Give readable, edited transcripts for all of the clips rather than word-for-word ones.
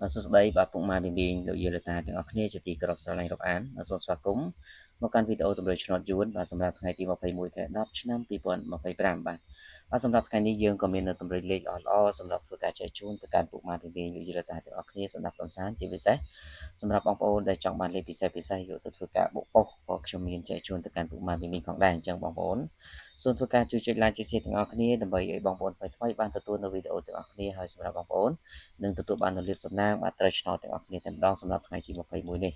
សួស្តីបាទពុកម៉ែប៊ីប៊ីងលោកយាយលោកតាទាំងអស់គ្នាជាទីគោរពស្រឡាញ់រាប់អានសូមស្វាគមន៍មកកាន់វីដេអូទម្រើឆ្នោតយួនបាទសម្រាប់ថ្ងៃទី21ខែ10ឆ្នាំ2025បាទសម្រាប់ថ្ងៃនេះយើងក៏មាននៅទម្រើលេខល្អៗសម្រាប់ធ្វើការចែកជូនទៅកាន់ពុកម៉ែប៊ីប៊ីងលោកយាយលោកតាទាំងអស់គ្នាសម្រាប់កំសាន្តជាពិសេសសម្រាប់បងប្អូនដែលចង់បានលេខពិសេសយកទៅធ្វើការបុកប៉ុសក៏ខ្ញុំមានចែកជូនទៅកាន់ពុកម៉ែប៊ីប៊ីងផងដែរអញ្ចឹងបងប្អូនសូមធ្វើការជួយចុច like ជាសៀទាំងអស់គ្នាដើម្បីឲ្យបងប្អូនថ្មីៗបានទទួលនៅវីដេអូទាំងអស់គ្នាហើយសម្រាប់បងប្អូននឹងទទួលបាននូវលាភសំណាងបាទត្រូវឆ្នោតទាំងអស់គ្នាតែម្ដងសម្រាប់ថ្ងៃទី21នេះ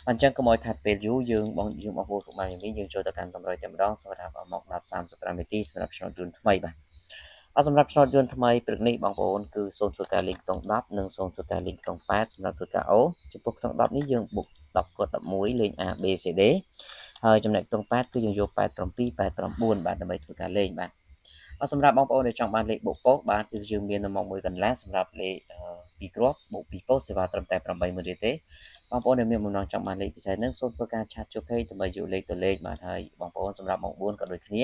អញ្ចឹងកុំឲ្យខាត់ពេលយូរយើងបងប្អូនពុកម៉ែនេះយើងចូលទៅកាន់តម្រុយតែម្ដងសម្រាប់មក10:35នាទីសម្រាប់ឆ្នោតយួនថ្មីបាទសម្រាប់ឆ្នោតយួនថ្មីព្រឹកនេះបងប្អូនគឺសូមធ្វើការលេខខ្ទង់10និងសូមធ្វើការលេខខ្ទង់8សម្រាប់ធ្វើការអូចំពោះខ្ទង់10នេះយើងបុក10គាត់11លេខ A B C D ហើយចំណែកខ្ទង់8គឺយើងយក87 89បាទដើម្បីធ្វើការលេខបាទសម្រាប់បងប្អូនដែលចង់បានលេខបុកពោសបាទគឺយើងមាននៅម៉ោង1កន្លះសម្រាប់លេខ2គ្រាប់បុក2ពោសសេវាត្រឹមតែ80000រៀលទេបងប្អូនដែលមានបំណងចង់បានលេខពិសេសហ្នឹងសូមធ្វើការឆាតចូល page ដើម្បីយកលេខទៅលេខបាទហើយបងប្អូនសម្រាប់ម៉ោង4ក៏ដូចគ្នា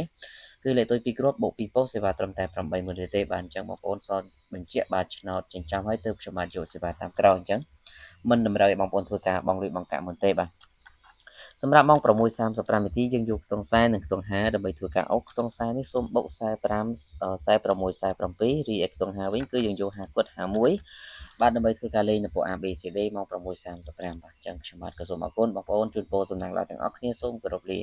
គឺលេខទុយ2គ្រាប់បុក2ពោសសេវាត្រឹមតែ80000រៀលទេបាទអញ្ចឹងបងប្អូនសនបញ្ជាក់បាទឆ្នោតចិញ្ចាំឲ្យទើបខ្ញុំបានយកសេវាតាមក្រោយអញ្ចឹងមិនតម្រូវឲ្យបងប្អូនធ្វើការបង់លុយបង់កាក់មុនទេបាទសម្រាប់ម៉ោង6:35នាទីយើងយកខ្ទង់40និងខ្ទង់50ដើម្បីធ្វើការអុកខ្ទង់40នេះសូមបុក45 46 47រីឯខ្ទង់50វិញគឺយើងយក50គាត់51បាទដើម្បីធ្វើការលេងនៅពួក ABCD ម៉ោង6:35បាទអញ្ចឹងខ្ញុំបាទក៏សូមអរគុណបងប្អូនជូនពរសំណាងល្អទាំងអស់គ្នាសូមគោរពលា